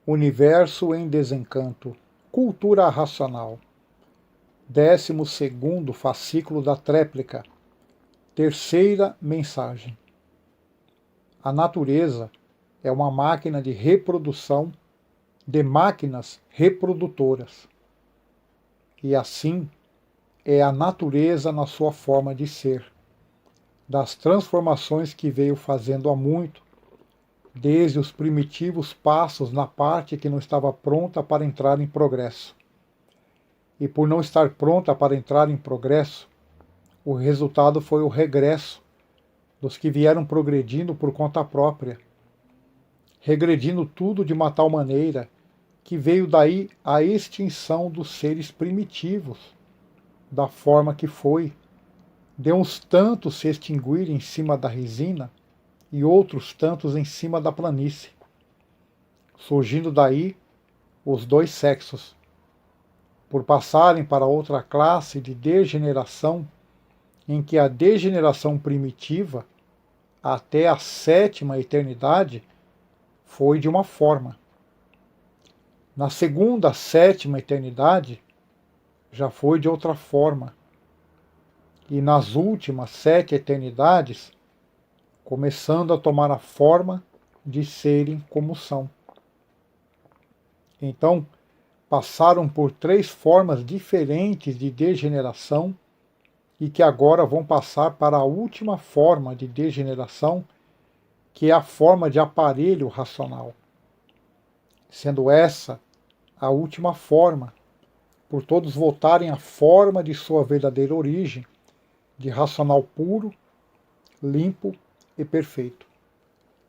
Universo em Desencanto, Cultura Racional, 12º fascículo da tréplica, terceira mensagem. A natureza é uma máquina de reprodução de máquinas reprodutoras. E assim é a natureza na sua forma de ser, das transformações que veio fazendo há muito, desde os primitivos passos na parte que não estava pronta para entrar em progresso. E por não estar pronta para entrar em progresso, o resultado foi o regresso dos que vieram progredindo por conta própria, regredindo tudo de uma tal maneira que veio daí a extinção dos seres primitivos, da forma que foi, de uns tantos se extinguirem em cima da resina e outros tantos em cima da planície, surgindo daí os dois sexos, por passarem para outra classe de degeneração, em que a degeneração primitiva, até a sétima eternidade, foi de uma forma. Na segunda, sétima eternidade, já foi de outra forma. E nas últimas 7 eternidades, começando a tomar a forma de serem como são. Então, passaram por 3 formas diferentes de degeneração e que agora vão passar para a última forma de degeneração, que é a forma de aparelho racional. Sendo essa a última forma, por todos voltarem à forma de sua verdadeira origem, de racional puro, limpo e perfeito,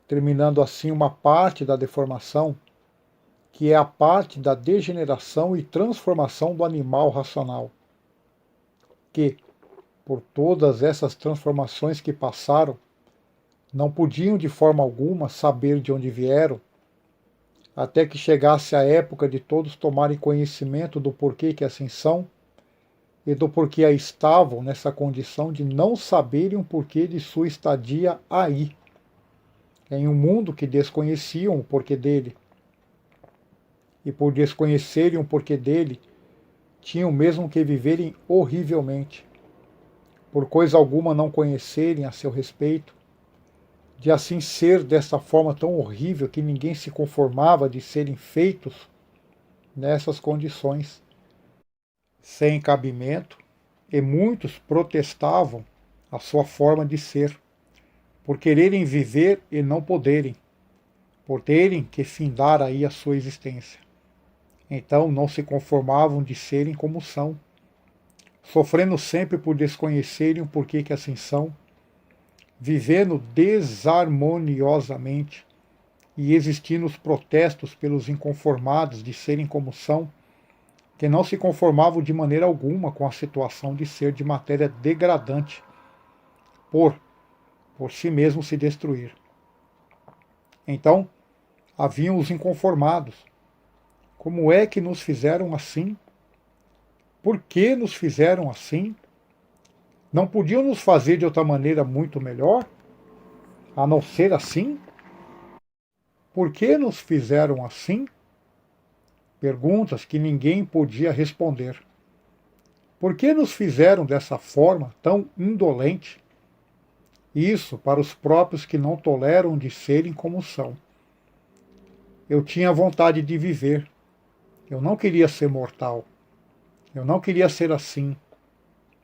terminando assim uma parte da deformação, que é a parte da degeneração e transformação do animal racional, que, por todas essas transformações que passaram, não podiam de forma alguma saber de onde vieram, até que chegasse a época de todos tomarem conhecimento do porquê que assim são, e do porquê aí estavam nessa condição de não saberem o porquê de sua estadia aí, em um mundo que desconheciam o porquê dele. E por desconhecerem o porquê dele, tinham mesmo que viverem horrivelmente, por coisa alguma não conhecerem a seu respeito, de assim ser dessa forma tão horrível que ninguém se conformava de serem feitos nessas condições, sem cabimento, e muitos protestavam a sua forma de ser, por quererem viver e não poderem, por terem que findar aí a sua existência. Então não se conformavam de serem como são, sofrendo sempre por desconhecerem o porquê que assim são, vivendo desarmoniosamente e existindo os protestos pelos inconformados de serem como são, que não se conformavam de maneira alguma com a situação de ser de matéria degradante, por si mesmo se destruir. Então, haviam os inconformados. Como é que nos fizeram assim? Por que nos fizeram assim? Não podiam nos fazer de outra maneira muito melhor, a não ser assim? Por que nos fizeram assim? Perguntas que ninguém podia responder. Por que nos fizeram dessa forma tão indolente? Isso para os próprios que não toleram de serem como são. Eu tinha vontade de viver. Eu não queria ser mortal. Eu não queria ser assim.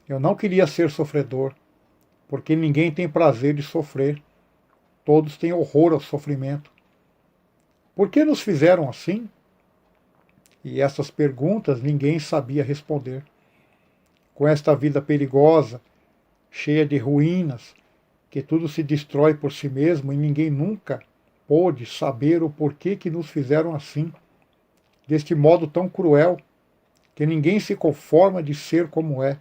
Eu não queria ser sofredor, porque ninguém tem prazer de sofrer. Todos têm horror ao sofrimento. Por que nos fizeram assim? E essas perguntas ninguém sabia responder. Com esta vida perigosa, cheia de ruínas, que tudo se destrói por si mesmo e ninguém nunca pôde saber o porquê que nos fizeram assim, deste modo tão cruel, que ninguém se conforma de ser como é,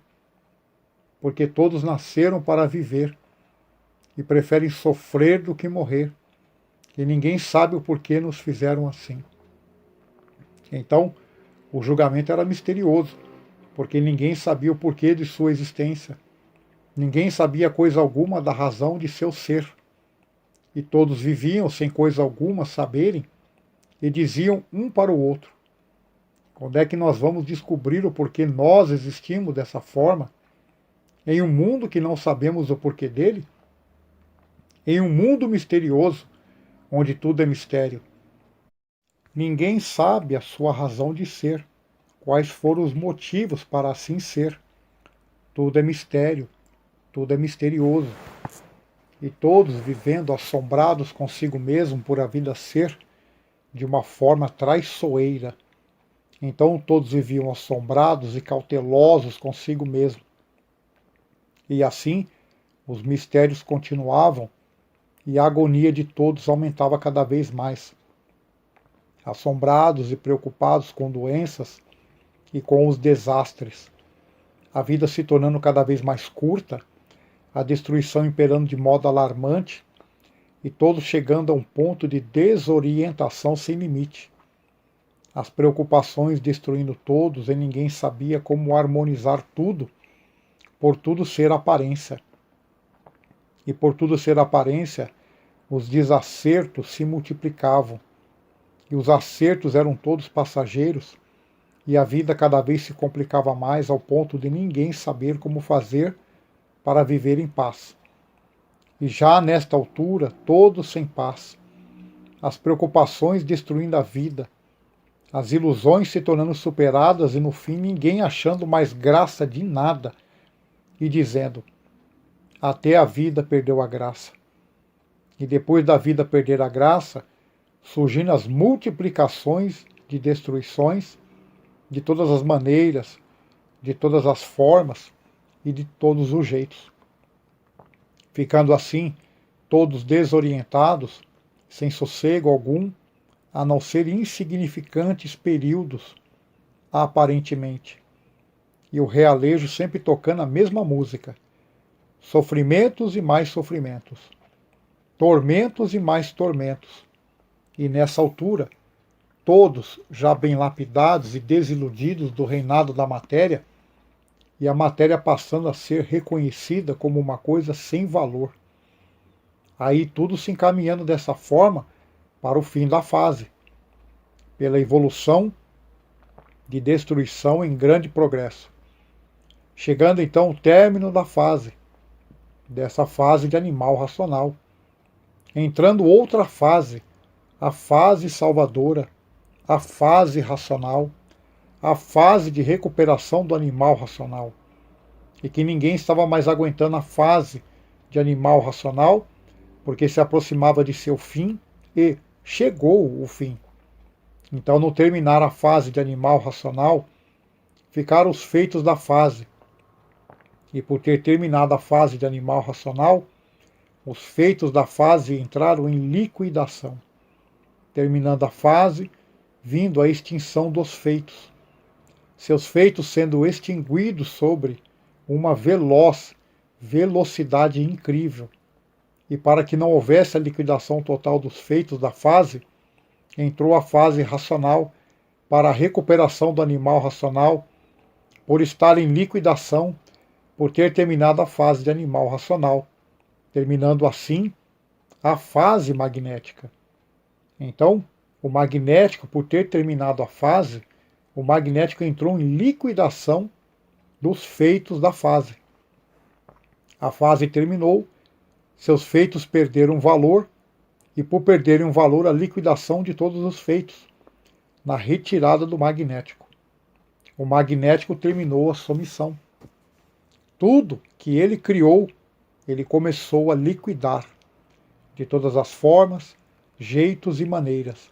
porque todos nasceram para viver e preferem sofrer do que morrer, e ninguém sabe o porquê nos fizeram assim. Então, o julgamento era misterioso, porque ninguém sabia o porquê de sua existência, ninguém sabia coisa alguma da razão de seu ser, e todos viviam sem coisa alguma saberem e diziam um para o outro: quando é que nós vamos descobrir o porquê nós existimos dessa forma, em um mundo que não sabemos o porquê dele? Em um mundo misterioso, onde tudo é mistério. Ninguém sabe a sua razão de ser, quais foram os motivos para assim ser. Tudo é mistério, tudo é misterioso. E todos vivendo assombrados consigo mesmo por a vida ser de uma forma traiçoeira. Então todos viviam assombrados e cautelosos consigo mesmo. E assim os mistérios continuavam e a agonia de todos aumentava cada vez mais. Assombrados e preocupados com doenças e com os desastres, a vida se tornando cada vez mais curta, a destruição imperando de modo alarmante e todos chegando a um ponto de desorientação sem limite. As preocupações destruindo todos e ninguém sabia como harmonizar tudo, por tudo ser aparência. E por tudo ser aparência, os desacertos se multiplicavam, e os acertos eram todos passageiros, e a vida cada vez se complicava mais ao ponto de ninguém saber como fazer para viver em paz. E já nesta altura, todos sem paz, as preocupações destruindo a vida, as ilusões se tornando superadas e no fim ninguém achando mais graça de nada e dizendo: até a vida perdeu a graça. E depois da vida perder a graça, surgindo as multiplicações de destruições de todas as maneiras, de todas as formas e de todos os jeitos. Ficando assim, todos desorientados, sem sossego algum, a não ser insignificantes períodos, aparentemente. E o realejo sempre tocando a mesma música. Sofrimentos e mais sofrimentos. Tormentos e mais tormentos. E nessa altura, todos já bem lapidados e desiludidos do reinado da matéria, e a matéria passando a ser reconhecida como uma coisa sem valor. Aí tudo se encaminhando dessa forma para o fim da fase, pela evolução de destruição em grande progresso. Chegando então ao término da fase, dessa fase de animal racional. Entrando outra fase, a fase salvadora, a fase racional, a fase de recuperação do animal racional. E que ninguém estava mais aguentando a fase de animal racional, porque se aproximava de seu fim e chegou o fim. Então, no terminar a fase de animal racional, ficaram os feitos da fase. E por ter terminado a fase de animal racional, os feitos da fase entraram em liquidação, terminando a fase, vindo a extinção dos feitos. Seus feitos sendo extinguidos sobre uma velocidade incrível. E para que não houvesse a liquidação total dos feitos da fase, entrou a fase racional para a recuperação do animal racional, por estar em liquidação, por ter terminado a fase de animal racional, terminando assim a fase magnética. Então, o magnético, por ter terminado a fase, o magnético entrou em liquidação dos feitos da fase. A fase terminou, seus feitos perderam valor, e por perderem valor, a liquidação de todos os feitos, na retirada do magnético. O magnético terminou a sua missão. Tudo que ele criou, ele começou a liquidar, de todas as formas, jeitos e maneiras,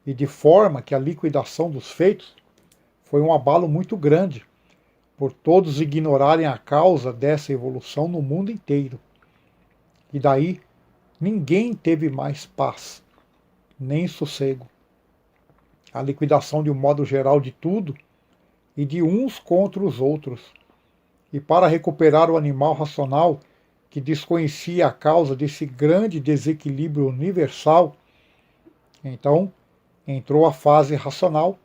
e de forma que a liquidação dos feitos foi um abalo muito grande, por todos ignorarem a causa dessa evolução no mundo inteiro. E daí, ninguém teve mais paz, nem sossego. A liquidação de um modo geral de tudo, e de uns contra os outros. E para recuperar o animal racional, que desconhecia a causa desse grande desequilíbrio universal, então entrou a fase racional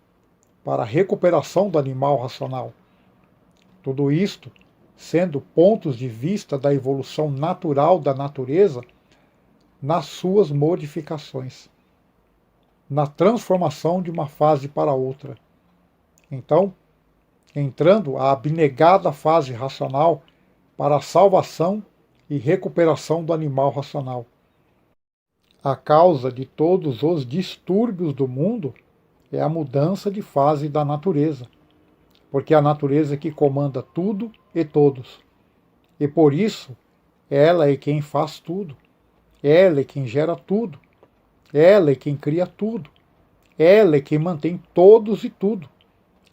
para a recuperação do animal racional. Tudo isto sendo pontos de vista da evolução natural da natureza nas suas modificações. na transformação de uma fase para outra. Então, entrando a abnegada fase racional para a salvação e recuperação do animal racional. A causa de todos os distúrbios do mundo é a mudança de fase da natureza, porque é a natureza que comanda tudo e todos. E por isso, ela é quem faz tudo, ela é quem gera tudo, ela é quem cria tudo, ela é quem mantém todos e tudo,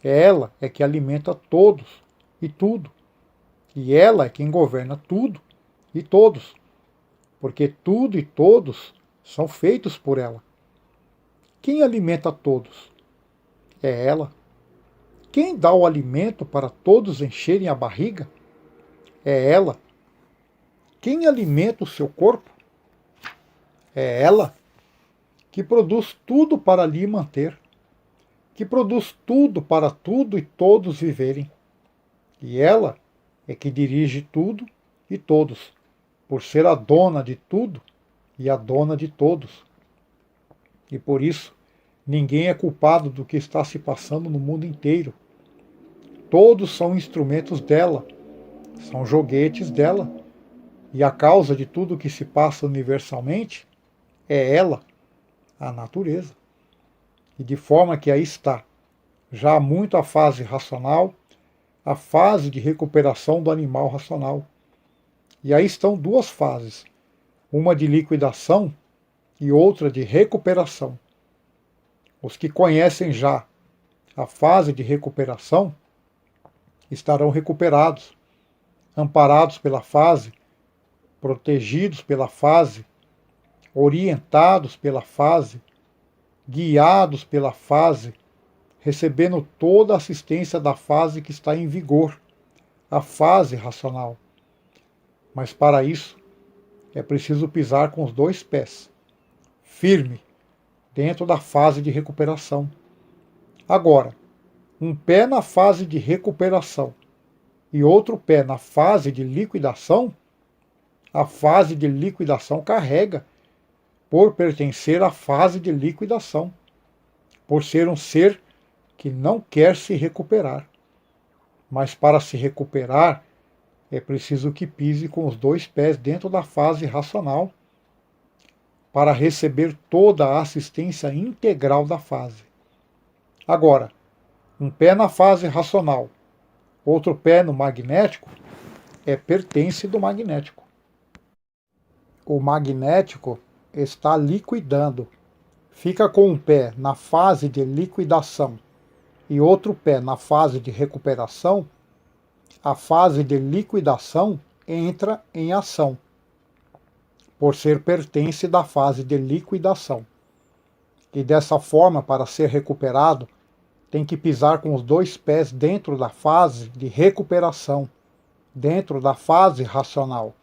ela é que alimenta todos e tudo, e ela é quem governa tudo e todos, porque tudo e todos são feitos por ela. Quem alimenta todos? É ela. Quem dá o alimento para todos encherem a barriga? É ela. Quem alimenta o seu corpo? É ela. Que produz tudo para lhe manter. Que produz tudo para tudo e todos viverem. E ela é que dirige tudo e todos, por ser a dona de tudo e a dona de todos. E por isso, ninguém é culpado do que está se passando no mundo inteiro. Todos são instrumentos dela, são joguetes dela. E a causa de tudo que se passa universalmente é ela, a natureza. E de forma que aí está, já há muito a fase racional, a fase de recuperação do animal racional. E aí estão duas fases, uma de liquidação e outra de recuperação. Os que conhecem já a fase de recuperação estarão recuperados, amparados pela fase, protegidos pela fase, orientados pela fase, guiados pela fase, recebendo toda a assistência da fase que está em vigor, a fase racional. Mas para isso é preciso pisar com os dois pés, firme, dentro da fase de recuperação. Agora, um pé na fase de recuperação e outro pé na fase de liquidação, a fase de liquidação carrega por pertencer à fase de liquidação, por ser um ser que não quer se recuperar. Mas para se recuperar, é preciso que pise com os dois pés dentro da fase racional, para receber toda a assistência integral da fase. Agora, um pé na fase racional, outro pé no magnético, pertence do magnético. O magnético está liquidando. Fica com um pé na fase de liquidação e outro pé na fase de recuperação. A fase de liquidação entra em ação, por ser pertence da fase de liquidação. E dessa forma, para ser recuperado, tem que pisar com os dois pés dentro da fase de recuperação, dentro da fase racional,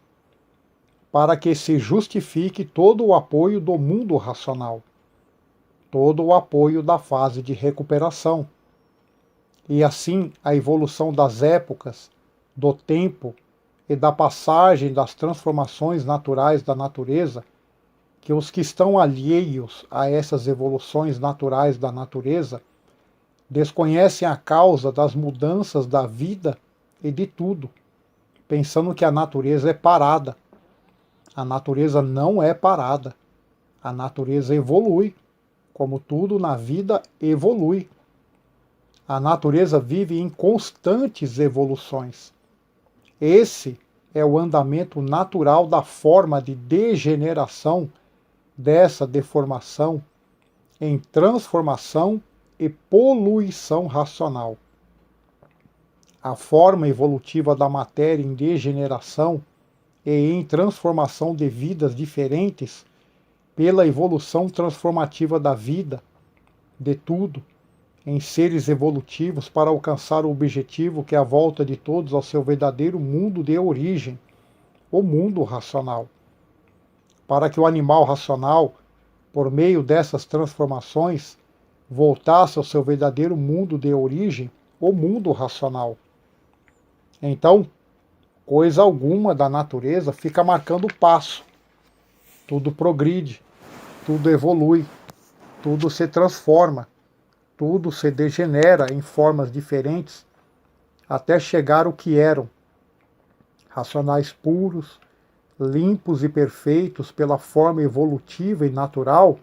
para que se justifique todo o apoio do mundo racional, todo o apoio da fase de recuperação. E assim a evolução das épocas, do tempo e da passagem das transformações naturais da natureza, que os que estão alheios a essas evoluções naturais da natureza desconhecem a causa das mudanças da vida e de tudo, pensando que a natureza é parada. A natureza não é parada. A natureza evolui, como tudo na vida evolui. A natureza vive em constantes evoluções. Esse é o andamento natural da forma de degeneração dessa deformação em transformação e poluição racional. A forma evolutiva da matéria em degeneração e em transformação de vidas diferentes pela evolução transformativa da vida, de tudo, em seres evolutivos para alcançar o objetivo que é a volta de todos ao seu verdadeiro mundo de origem, o mundo racional. Para que o animal racional, por meio dessas transformações, voltasse ao seu verdadeiro mundo de origem, o mundo racional. Então, coisa alguma da natureza fica marcando o passo. Tudo progride, tudo evolui. tudo se transforma, tudo se degenera em formas diferentes, até chegar ao que eram, racionais puros, limpos e perfeitos pela forma evolutiva e natural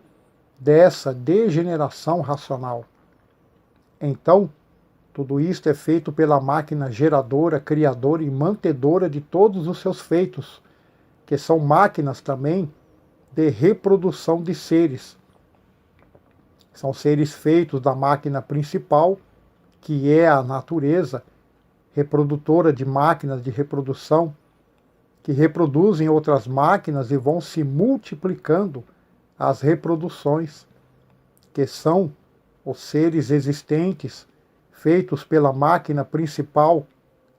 dessa degeneração racional. Então, tudo isto é feito pela máquina geradora, criadora e mantedora de todos os seus feitos, que são máquinas também de reprodução de seres. São seres feitos da máquina principal, que é a natureza, reprodutora de máquinas de reprodução, que reproduzem outras máquinas e vão se multiplicando as reproduções, que são os seres existentes, feitos pela máquina principal,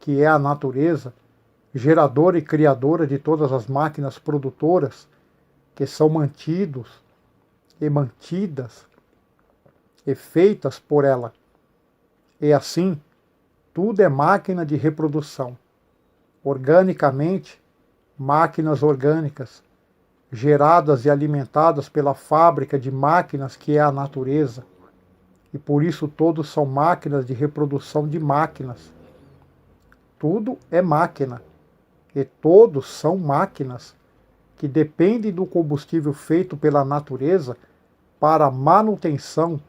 que é a natureza, geradora e criadora de todas as máquinas produtoras, que são mantidos e mantidas e feitas por ela. E assim, tudo é máquina de reprodução. Organicamente, máquinas orgânicas, geradas e alimentadas pela fábrica de máquinas que é a natureza. E por isso todos são máquinas de reprodução de máquinas. Tudo é máquina. E todos são máquinas que dependem do combustível feito pela natureza para a manutenção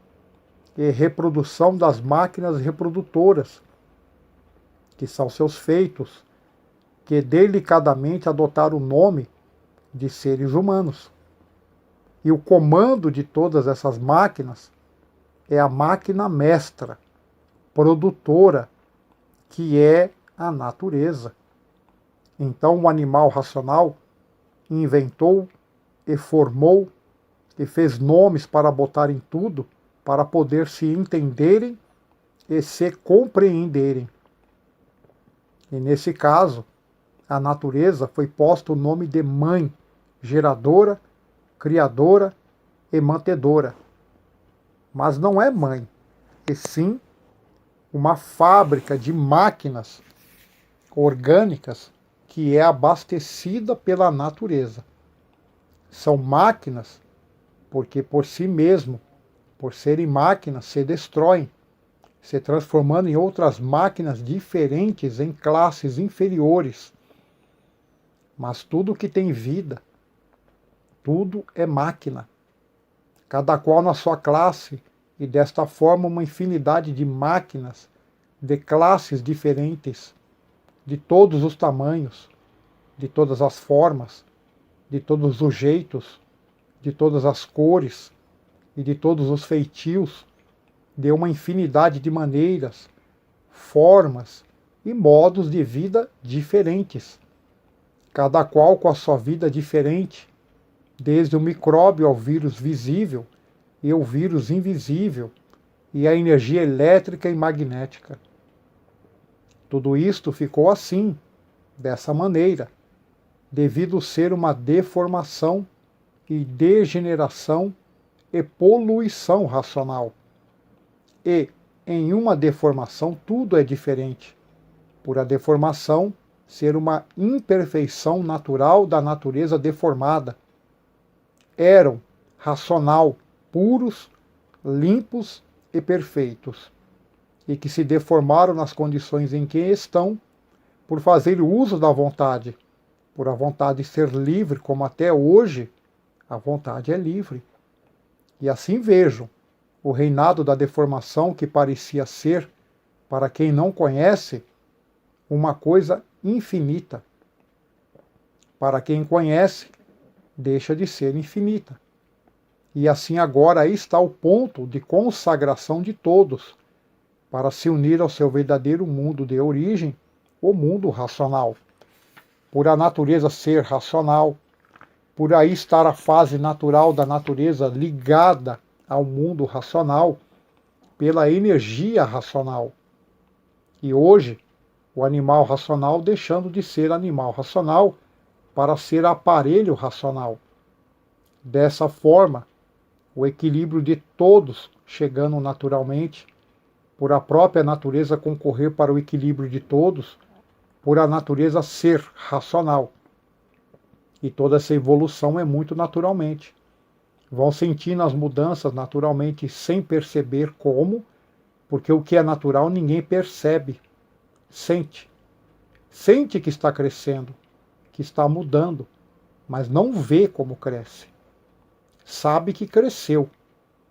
e reprodução das máquinas reprodutoras, que são seus feitos, que delicadamente adotaram o nome de seres humanos. E o comando de todas essas máquinas é a máquina mestra, produtora, que é a natureza. Então o animal racional inventou e formou e fez nomes para botar em tudo, para poder se entenderem e se compreenderem. E nesse caso, a natureza foi posto o nome de mãe, geradora, criadora e mantedora. Mas não é mãe, e sim uma fábrica de máquinas orgânicas que é abastecida pela natureza. São máquinas porque por si mesmo, por serem máquinas, se destroem, se transformando em outras máquinas diferentes em classes inferiores. Mas tudo que tem vida, tudo é máquina, cada qual na sua classe, e desta forma uma infinidade de máquinas, de classes diferentes, de todos os tamanhos, de todas as formas, de todos os jeitos, de todas as cores e de todos os feitios, de uma infinidade de maneiras, formas e modos de vida diferentes, cada qual com a sua vida diferente, desde o micróbio ao vírus visível e o vírus invisível, e a energia elétrica e magnética. Tudo isto ficou assim, dessa maneira, devido ser uma deformação e degeneração e poluição racional. E, em uma deformação, tudo é diferente, por a deformação ser uma imperfeição natural da natureza deformada. Eram racional, puros, limpos e perfeitos, e que se deformaram nas condições em que estão, por fazer uso da vontade, por a vontade ser livre, como até hoje a vontade é livre. E assim vejam, o reinado da deformação que parecia ser, para quem não conhece, uma coisa infinita. Para quem conhece, deixa de ser infinita. E assim agora aí está o ponto de consagração de todos, para se unir ao seu verdadeiro mundo de origem, o mundo racional. Por a natureza ser racional, por aí estar a fase natural da natureza ligada ao mundo racional, pela energia racional. E hoje, o animal racional deixando de ser animal racional para ser aparelho racional. Dessa forma, o equilíbrio de todos chegando naturalmente, por a própria natureza concorrer para o equilíbrio de todos, por a natureza ser racional. E toda essa evolução é muito naturalmente. vão sentindo as mudanças naturalmente sem perceber como, porque o que é natural ninguém percebe, sente. Sente que está crescendo, que está mudando, mas não vê como cresce. Sabe que cresceu,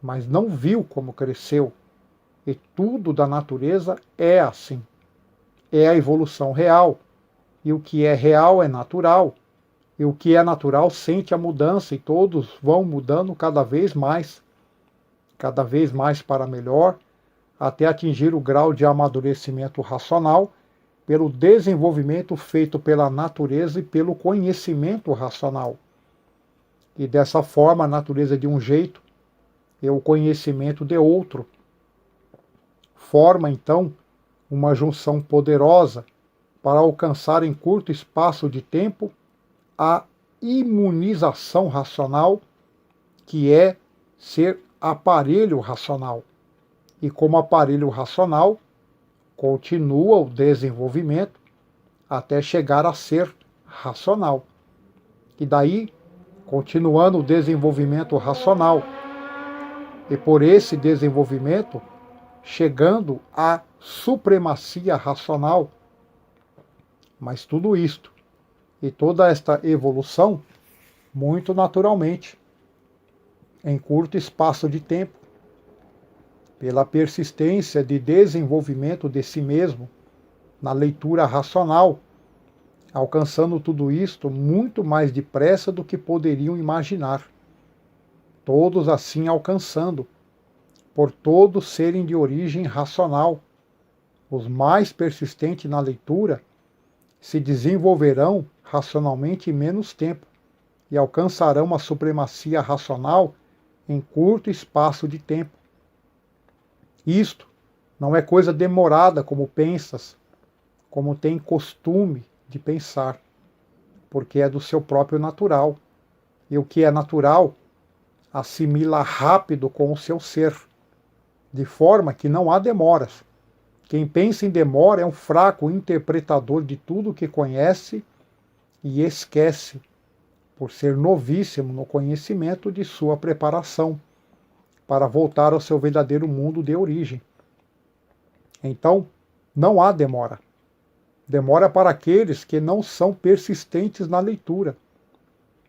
mas não viu como cresceu. E tudo da natureza é assim. É a evolução real. E o que é real é natural. E o que é natural sente a mudança e todos vão mudando cada vez mais para melhor, até atingir o grau de amadurecimento racional pelo desenvolvimento feito pela natureza e pelo conhecimento racional. E dessa forma, a natureza é de um jeito e o conhecimento de outro. Forma, então, uma junção poderosa para alcançar em curto espaço de tempo a imunização racional, que é ser aparelho racional. E como aparelho racional, continua o desenvolvimento até chegar a ser racional. E daí, continuando o desenvolvimento racional, e por esse desenvolvimento, chegando à supremacia racional. Mas tudo isto e toda esta evolução, muito naturalmente, em curto espaço de tempo, pela persistência de desenvolvimento de si mesmo na leitura racional, alcançando tudo isto muito mais depressa do que poderiam imaginar. Todos assim alcançando, por todos serem de origem racional. Os mais persistentes na leitura se desenvolverão racionalmente em menos tempo e alcançarão a supremacia racional em curto espaço de tempo. Isto não é coisa demorada como pensas, como tem costume de pensar, porque é do seu próprio natural. E o que é natural assimila rápido com o seu ser, de forma que não há demoras. Quem pensa em demora é um fraco interpretador de tudo o que conhece e esquece, por ser novíssimo no conhecimento de sua preparação, para voltar ao seu verdadeiro mundo de origem. Então, não há demora. Demora para aqueles que não são persistentes na leitura.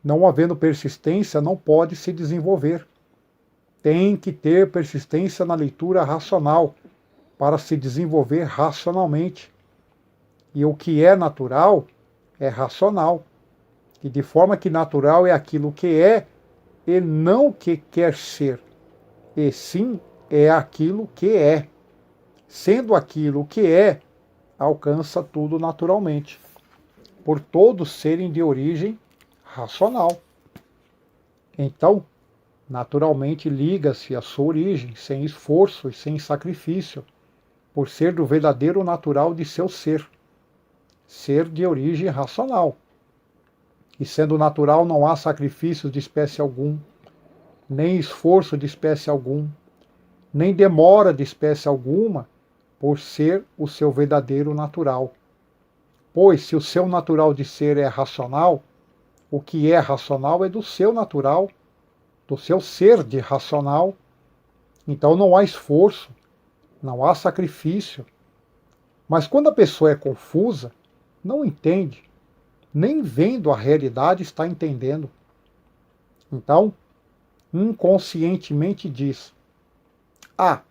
Não havendo persistência, não pode se desenvolver. Tem que ter persistência na leitura racional para se desenvolver racionalmente. E o que é natural é racional. E de forma que natural é aquilo que é e não o que quer ser. E sim é aquilo que é. Sendo aquilo que é, alcança tudo naturalmente, por todos serem de origem racional. Então, naturalmente liga-se à sua origem, sem esforço e sem sacrifício, por ser do verdadeiro natural de seu ser, ser de origem racional. E sendo natural, não há sacrifício de espécie algum, nem esforço de espécie algum, nem demora de espécie alguma, por ser o seu verdadeiro natural. Pois se o seu natural de ser é racional, o que é racional é do seu natural, do seu ser de racional. Então não há esforço, não há sacrifício. Mas quando a pessoa é confusa, não entende, nem vendo a realidade está entendendo. Então, inconscientemente diz: ah,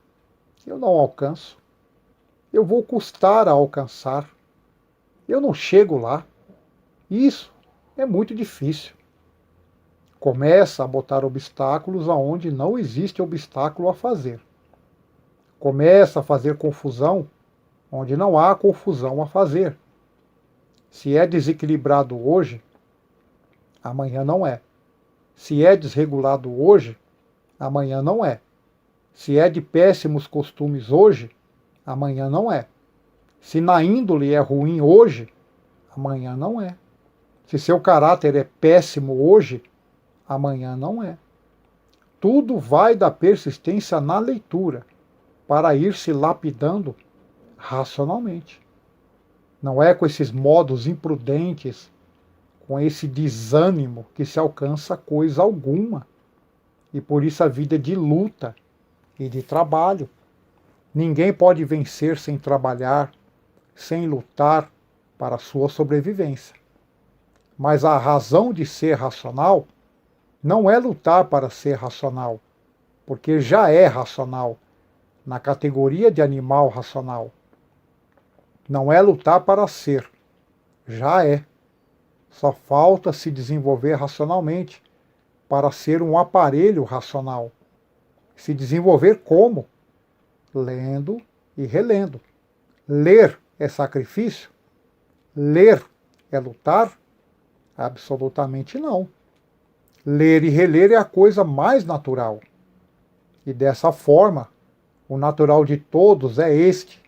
eu não alcanço. Eu vou custar a alcançar. Eu não chego lá. Isso é muito difícil. Começa a botar obstáculos aonde não existe obstáculo a fazer. Começa a fazer confusão onde não há confusão a fazer. Se é desequilibrado hoje, amanhã não é. Se é desregulado hoje, amanhã não é. Se é de péssimos costumes hoje, amanhã não é. Se na índole é ruim hoje, amanhã não é. Se seu caráter é péssimo hoje, amanhã não é. Tudo vai da persistência na leitura, para ir se lapidando racionalmente. Não é com esses modos imprudentes, com esse desânimo que se alcança coisa alguma. e por isso a vida é de luta e de trabalho. Ninguém pode vencer sem trabalhar, sem lutar para a sua sobrevivência. Mas a razão de ser racional não é lutar para ser racional, porque já é racional, na categoria de animal racional. Não é lutar para ser, já é. Só falta se desenvolver racionalmente para ser um aparelho racional. Se desenvolver como? Lendo e relendo. Ler é sacrifício? Ler é lutar? Absolutamente não. Ler e reler é a coisa mais natural. E dessa forma, o natural de todos é este,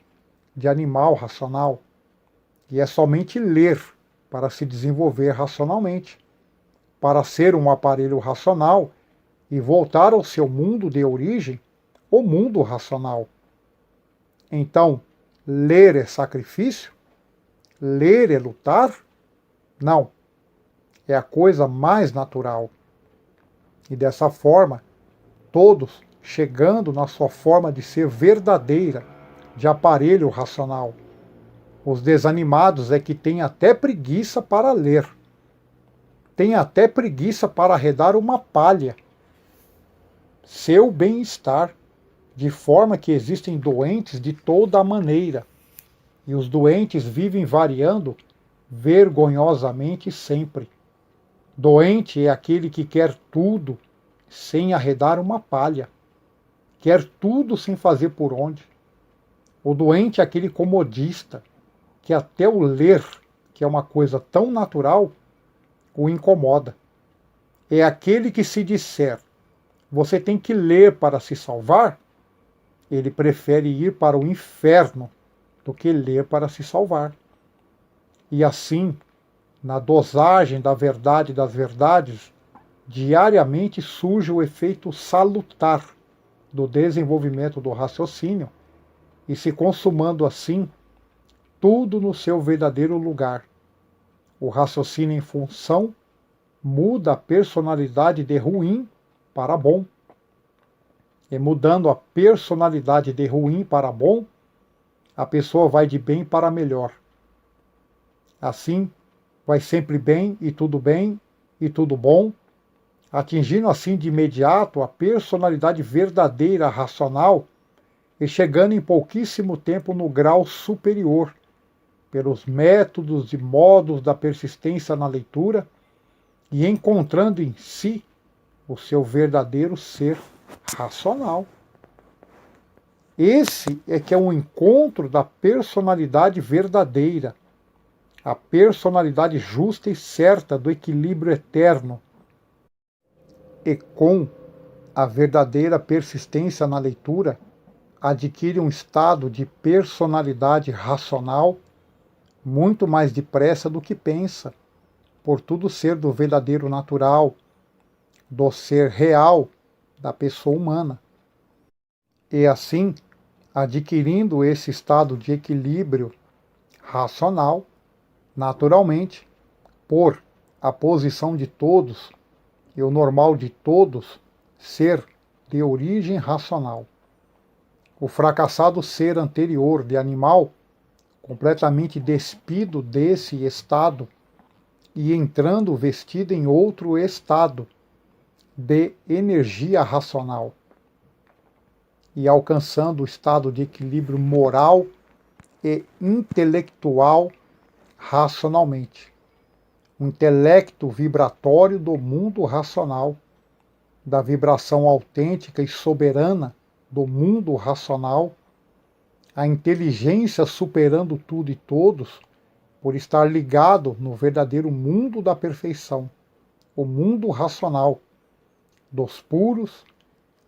de animal racional. E é somente ler para se desenvolver racionalmente, para ser um aparelho racional e voltar ao seu mundo de origem, o mundo racional. Então, ler é sacrifício? Ler é lutar? Não. É a coisa mais natural. E dessa forma, todos chegando na sua forma de ser verdadeira, de aparelho racional. Os desanimados é que têm até preguiça para ler. Têm até preguiça para arredar uma palha. Seu bem-estar, de forma que existem doentes de toda a maneira. E os doentes vivem variando vergonhosamente sempre. Doente é aquele que quer tudo sem arredar uma palha. Quer tudo sem fazer por onde. O doente é aquele comodista, que até o ler, que é uma coisa tão natural, o incomoda. É aquele que se disser, você tem que ler para se salvar, ele prefere ir para o inferno do que ler para se salvar. E assim, na dosagem da verdade das verdades, diariamente surge o efeito salutar do desenvolvimento do raciocínio e se consumando assim tudo no seu verdadeiro lugar. O raciocínio em função muda a personalidade de ruim para bom. E mudando a personalidade de ruim para bom, a pessoa vai de bem para melhor. Assim, vai sempre bem e tudo bom, atingindo assim de imediato a personalidade verdadeira, racional, e chegando em pouquíssimo tempo no grau superior, pelos métodos e modos da persistência na leitura, e encontrando em si o seu verdadeiro ser racional. Esse é que é o encontro da personalidade verdadeira, a personalidade justa e certa do equilíbrio eterno. E com a verdadeira persistência na leitura, adquire um estado de personalidade racional muito mais depressa do que pensa, por tudo ser do verdadeiro natural, do ser real da pessoa humana. E assim, adquirindo esse estado de equilíbrio racional, naturalmente, por a posição de todos e o normal de todos ser de origem racional. O fracassado ser anterior de animal, completamente despido desse estado e entrando vestido em outro estado de energia racional e alcançando o estado de equilíbrio moral e intelectual racionalmente. O intelecto vibratório do mundo racional, da vibração autêntica e soberana do mundo racional, a inteligência superando tudo e todos, por estar ligado no verdadeiro mundo da perfeição, o mundo racional, dos puros,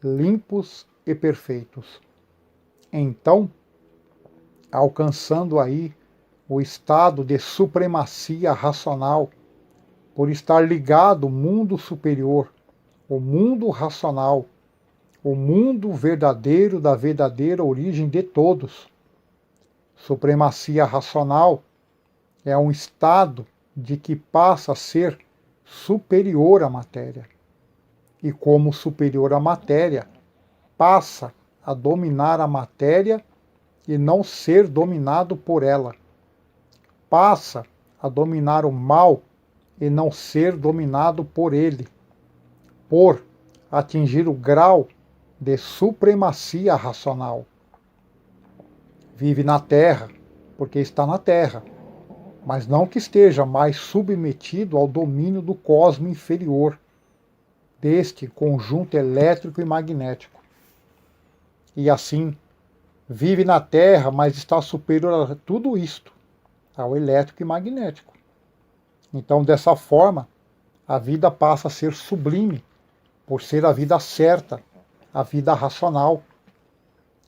limpos e perfeitos. Então, alcançando aí o estado de supremacia racional, por estar ligado ao mundo superior, o mundo racional, o mundo verdadeiro da verdadeira origem de todos. Supremacia racional é um estado de que passa a ser superior à matéria. e, como superior à matéria, passa a dominar a matéria e não ser dominado por ela. Passa a dominar o mal e não ser dominado por ele, por atingir o grau de supremacia racional. Vive na Terra, porque está na Terra, mas não que esteja mais submetido ao domínio do cosmo inferior, deste conjunto elétrico e magnético. E assim, vive na Terra, mas está superior a tudo isto, ao elétrico e magnético. Então, dessa forma, a vida passa a ser sublime, por ser a vida certa, a vida racional.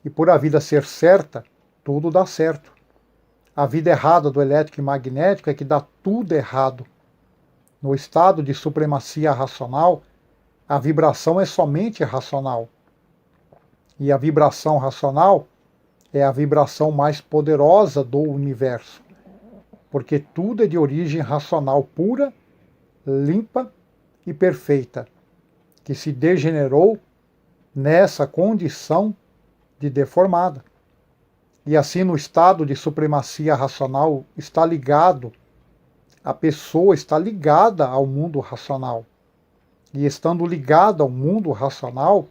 E por a vida ser certa, tudo dá certo. A vida errada do elétrico e magnético é que dá tudo errado. No estado de supremacia racional, a vibração é somente racional. E a vibração racional é a vibração mais poderosa do universo, porque tudo é de origem racional pura, limpa e perfeita, que se degenerou nessa condição de deformada. E assim, no estado de supremacia racional, está ligado, a pessoa está ligada ao mundo racional. E estando ligada ao mundo racional,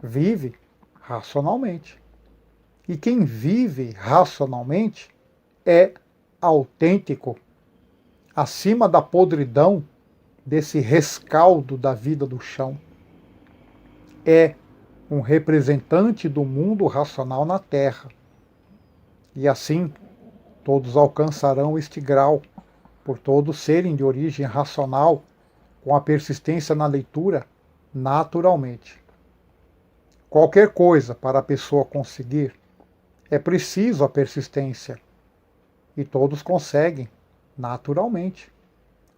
vive racionalmente. E quem vive racionalmente é autêntico, acima da podridão desse rescaldo da vida do chão. É um representante do mundo racional na Terra. E assim, todos alcançarão este grau, por todos serem de origem racional, com a persistência na leitura, naturalmente. Qualquer coisa para a pessoa conseguir, é preciso a persistência. E todos conseguem, naturalmente,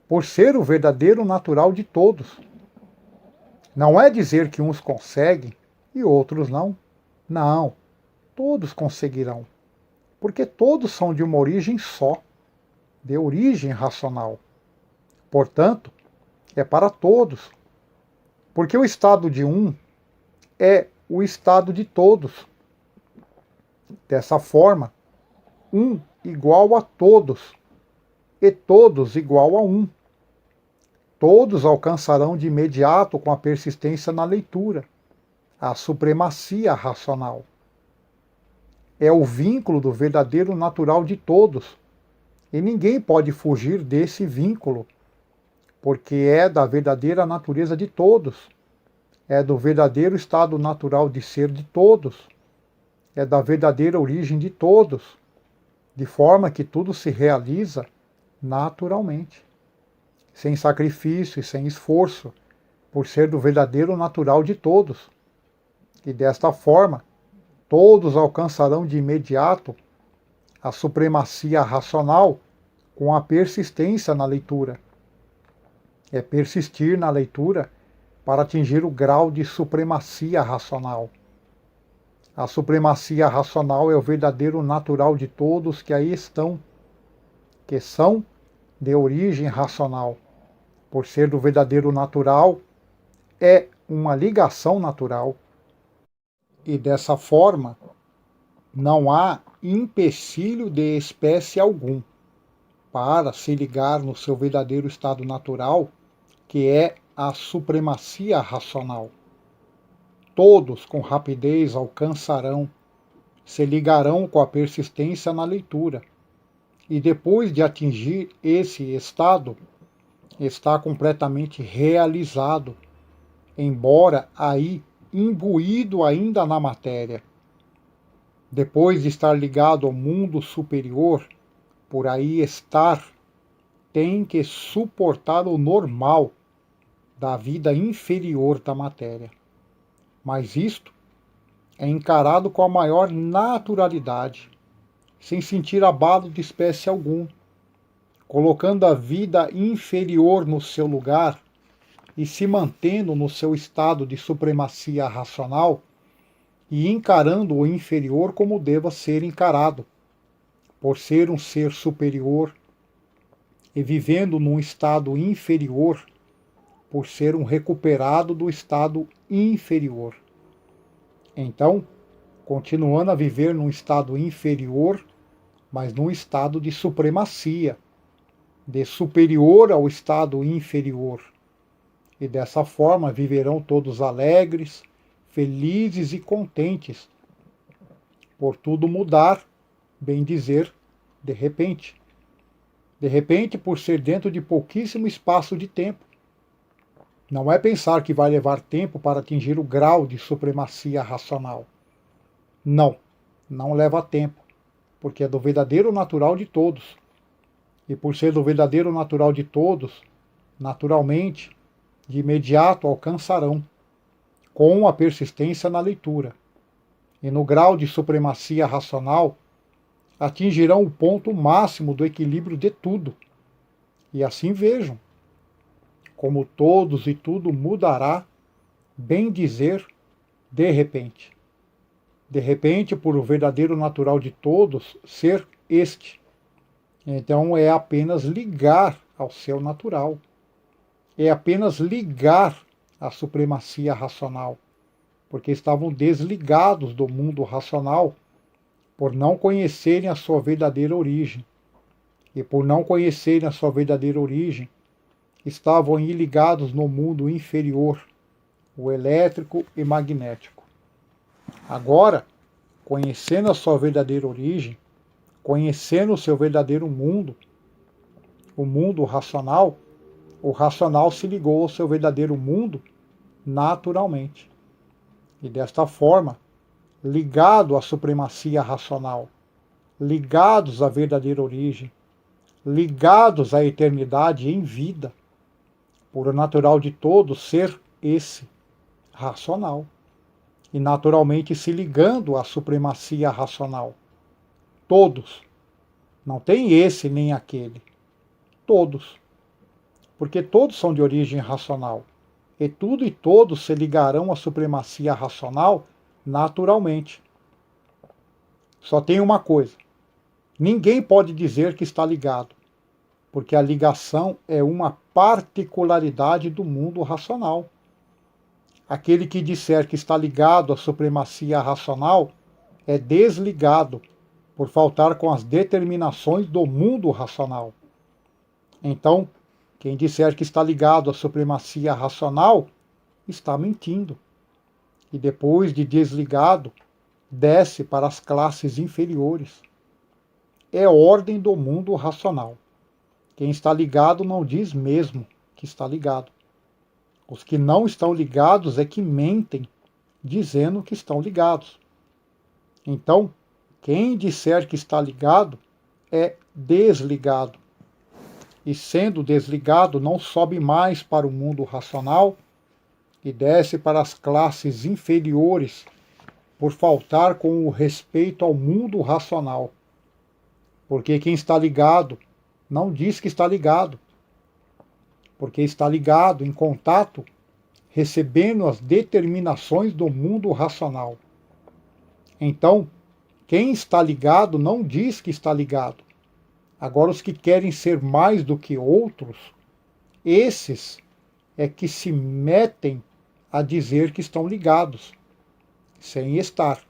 por ser o verdadeiro natural de todos. Não é dizer que uns conseguem e outros não. Não, todos conseguirão, porque todos são de uma origem só, de origem racional. Portanto, é para todos, porque o estado de um é o estado de todos. Dessa forma, um igual a todos, e todos igual a um. Todos alcançarão de imediato com a persistência na leitura a supremacia racional. É o vínculo do verdadeiro natural de todos, e ninguém pode fugir desse vínculo, porque é da verdadeira natureza de todos, é do verdadeiro estado natural de ser de todos, é da verdadeira origem de todos, de forma que tudo se realiza naturalmente, sem sacrifício e sem esforço, por ser do verdadeiro natural de todos. E desta forma, todos alcançarão de imediato a supremacia racional com a persistência na leitura. É persistir na leitura para atingir o grau de supremacia racional. A supremacia racional é o verdadeiro natural de todos que aí estão, que são de origem racional. Por ser do verdadeiro natural, é uma ligação natural. E dessa forma, não há empecilho de espécie algum para se ligar no seu verdadeiro estado natural, que é a supremacia racional. Todos com rapidez alcançarão, se ligarão com a persistência na leitura, e depois de atingir esse estado, está completamente realizado, embora aí imbuído ainda na matéria. Depois de estar ligado ao mundo superior, por aí estar, tem que suportar o normal da vida inferior da matéria. Mas isto é encarado com a maior naturalidade, sem sentir abalo de espécie algum, colocando a vida inferior no seu lugar e se mantendo no seu estado de supremacia racional e encarando o inferior como deva ser encarado, por ser um ser superior e vivendo num estado inferior, por ser um recuperado do estado inferior. Então, continuando a viver num estado inferior, mas num estado de supremacia, de superior ao estado inferior. E dessa forma viverão todos alegres, felizes e contentes, por tudo mudar, bem dizer, de repente. De repente, por ser dentro de pouquíssimo espaço de tempo. Não é pensar que vai levar tempo para atingir o grau de supremacia racional. Não, não leva tempo, porque é do verdadeiro natural de todos. E por ser do verdadeiro natural de todos, naturalmente, de imediato alcançarão, com a persistência na leitura. E no grau de supremacia racional, atingirão o ponto máximo do equilíbrio de tudo. E assim vejam, como todos e tudo mudará, bem dizer, de repente. De repente, por o verdadeiro natural de todos ser este. Então é apenas ligar ao seu natural. É apenas ligar à supremacia racional, porque estavam desligados do mundo racional por não conhecerem a sua verdadeira origem. E por não conhecerem a sua verdadeira origem, estavam ligados no mundo inferior, o elétrico e magnético. Agora, conhecendo a sua verdadeira origem, conhecendo o seu verdadeiro mundo, o mundo racional, o racional se ligou ao seu verdadeiro mundo naturalmente. E desta forma, ligado à supremacia racional, ligados à verdadeira origem, ligados à eternidade em vida, por o natural de todos ser esse, racional, e naturalmente se ligando à supremacia racional. Todos. Não tem esse nem aquele. Todos. Porque todos são de origem racional. E tudo e todos se ligarão à supremacia racional naturalmente. Só tem uma coisa. Ninguém pode dizer que está ligado, porque a ligação é uma particularidade do mundo racional. Aquele que disser que está ligado à supremacia racional é desligado por faltar com as determinações do mundo racional. Então, quem disser que está ligado à supremacia racional está mentindo. E depois de desligado, desce para as classes inferiores. É ordem do mundo racional. Quem está ligado não diz mesmo que está ligado. Os que não estão ligados é que mentem, dizendo que estão ligados. Então, quem disser que está ligado é desligado. E sendo desligado, não sobe mais para o mundo racional e desce para as classes inferiores por faltar com o respeito ao mundo racional. Porque quem está ligado não diz que está ligado, porque está ligado, em contato, recebendo as determinações do mundo racional. Então, quem está ligado não diz que está ligado. Agora, os que querem ser mais do que outros, esses é que se metem a dizer que estão ligados, sem estar.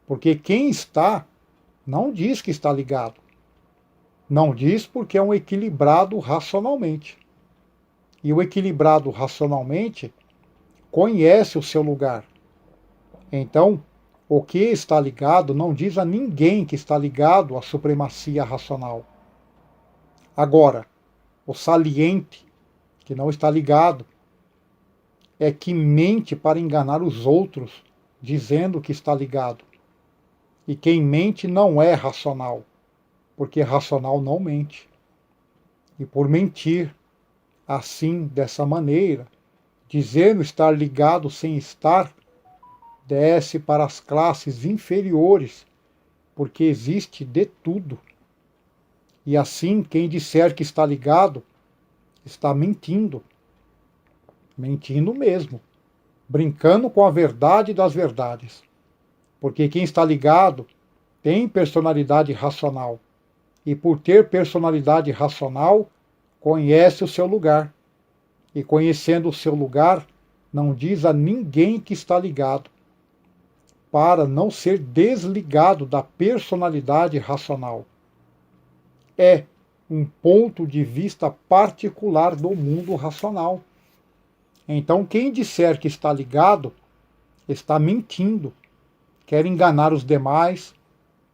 Porque quem está, não diz que está ligado. Não diz porque é um equilibrado racionalmente. E o equilibrado racionalmente conhece o seu lugar. Então, o que está ligado não diz a ninguém que está ligado à supremacia racional. Agora, o saliente, que não está ligado, é que mente para enganar os outros, dizendo que está ligado. E quem mente não é racional, porque racional não mente. E por mentir, assim, dessa maneira, dizendo estar ligado sem estar, desce para as classes inferiores, porque existe de tudo. E assim, quem disser que está ligado, está mentindo. Mentindo mesmo. Brincando com a verdade das verdades. Porque quem está ligado tem personalidade racional. E por ter personalidade racional, conhece o seu lugar. e conhecendo o seu lugar, não diz a ninguém que está ligado, para não ser desligado da personalidade racional. É um ponto de vista particular do mundo racional. Então, quem disser que está ligado, está mentindo, quer enganar os demais,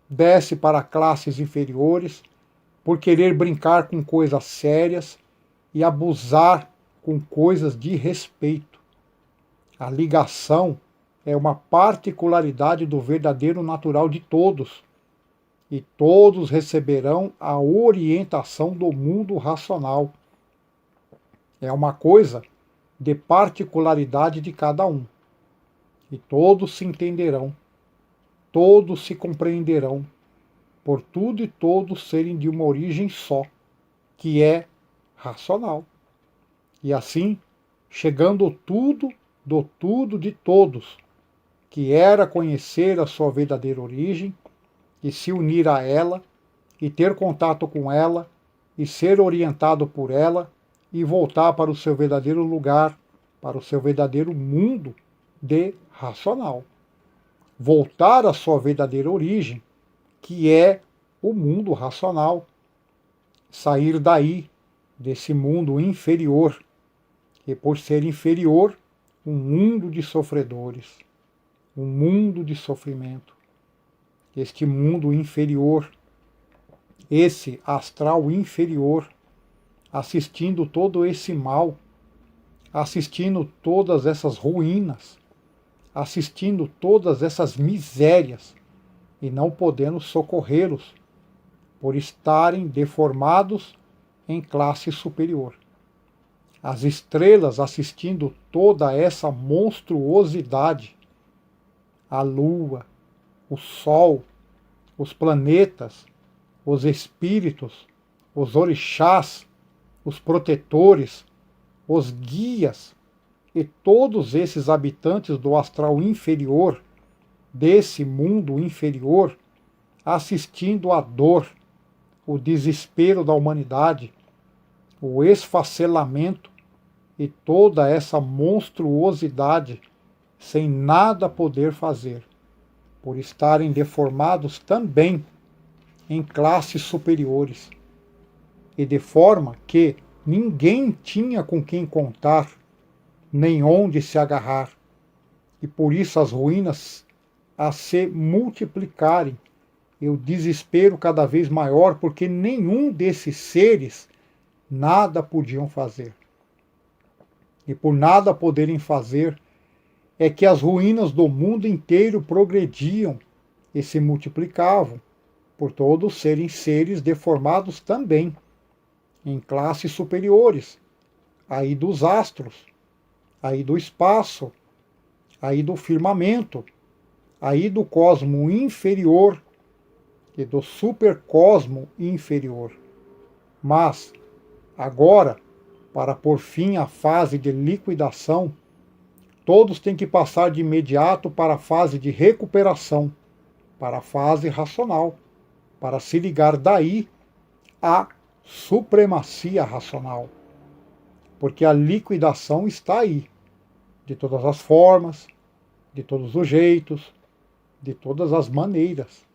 desce para classes inferiores, por querer brincar com coisas sérias e abusar com coisas de respeito. A ligação é uma particularidade do verdadeiro natural de todos, e todos receberão a orientação do mundo racional. É uma coisa de particularidade de cada um, e todos se entenderão, todos se compreenderão, por tudo e todos serem de uma origem só, que é racional. E assim, chegando tudo do tudo de todos, que era conhecer a sua verdadeira origem, e se unir a ela, e ter contato com ela, e ser orientado por ela, e voltar para o seu verdadeiro lugar, para o seu verdadeiro mundo de racional. Voltar à sua verdadeira origem, que é o mundo racional. Sair daí, desse mundo inferior, e por ser inferior, um mundo de sofredores, um mundo de sofrimento. Este mundo inferior, esse astral inferior, assistindo todo esse mal, assistindo todas essas ruínas, assistindo todas essas misérias, e não podendo socorrê-los, por estarem deformados em classe superior. As estrelas assistindo toda essa monstruosidade, a lua, o sol, os planetas, os espíritos, os orixás, os protetores, os guias e todos esses habitantes do astral inferior, desse mundo inferior, assistindo à dor, o desespero da humanidade, o esfacelamento e toda essa monstruosidade, sem nada poder fazer, por estarem deformados também em classes superiores, e de forma que ninguém tinha com quem contar, nem onde se agarrar, e por isso as ruínas a se multiplicarem, e o desespero cada vez maior, porque nenhum desses seres nada podiam fazer. E por nada poderem fazer, é que as ruínas do mundo inteiro progrediam e se multiplicavam, por todos serem seres deformados também, em classes superiores, aí dos astros, aí do espaço, aí do firmamento, aí do cosmo inferior e do supercosmo inferior. Mas, agora, para pôr fim à fase de liquidação, todos têm que passar de imediato para a fase de recuperação, para a fase racional, para se ligar daí à supremacia racional. Porque a liquidação está aí, de todas as formas, de todos os jeitos, de todas as maneiras.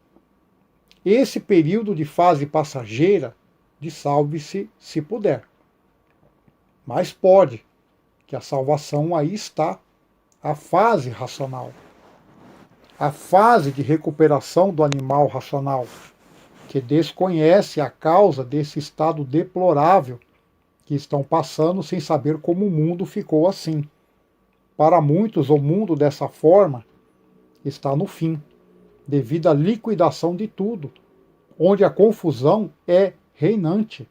Esse período de fase passageira, de salve-se se puder. Mas pode, que a salvação aí está, a fase racional. A fase de recuperação do animal racional, que desconhece a causa desse estado deplorável que estão passando sem saber como o mundo ficou assim. Para muitos, o mundo dessa forma está no fim, devido à liquidação de tudo, onde a confusão é reinante.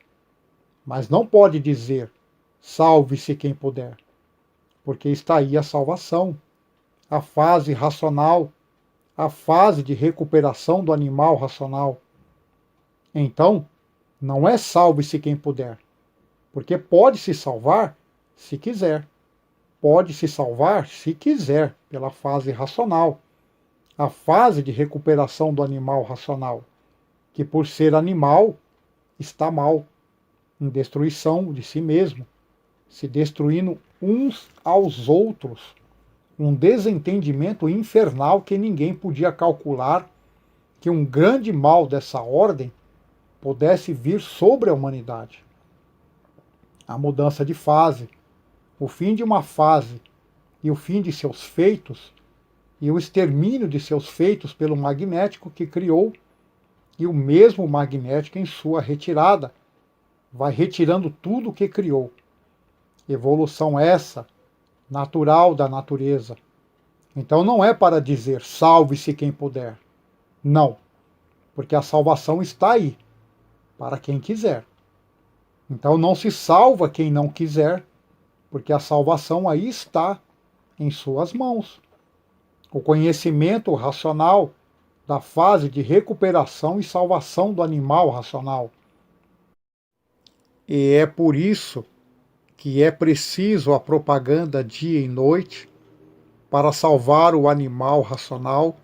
Mas não pode dizer, salve-se quem puder, porque está aí a salvação, a fase racional, a fase de recuperação do animal racional. Então, não é salve-se quem puder, porque pode se salvar se quiser. Pode se salvar se quiser, pela fase racional, a fase de recuperação do animal racional, que por ser animal, está mal, em destruição de si mesmo, se destruindo uns aos outros, um desentendimento infernal que ninguém podia calcular que um grande mal dessa ordem pudesse vir sobre a humanidade. A mudança de fase, o fim de uma fase e o fim de seus feitos, e o extermínio de seus feitos pelo magnético que criou, e o mesmo magnético em sua retirada vai retirando tudo o que criou. Evolução essa, natural da natureza. Então não é para dizer salve-se quem puder. Não, porque a salvação está aí, para quem quiser. Então não se salva quem não quiser, porque a salvação aí está em suas mãos. O conhecimento racional da fase de recuperação e salvação do animal racional. E é por isso que é preciso a propaganda dia e noite para salvar o animal racional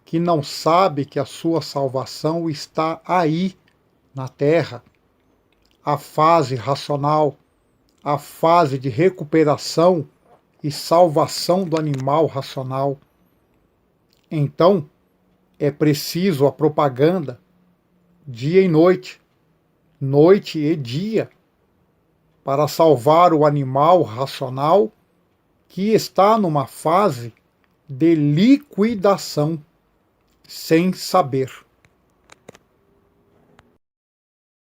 que não sabe que a sua salvação está aí na Terra. A fase racional, a fase de recuperação e salvação do animal racional. Então, é preciso a propaganda dia e noite, noite e dia, para salvar o animal racional que está numa fase de liquidação, sem saber.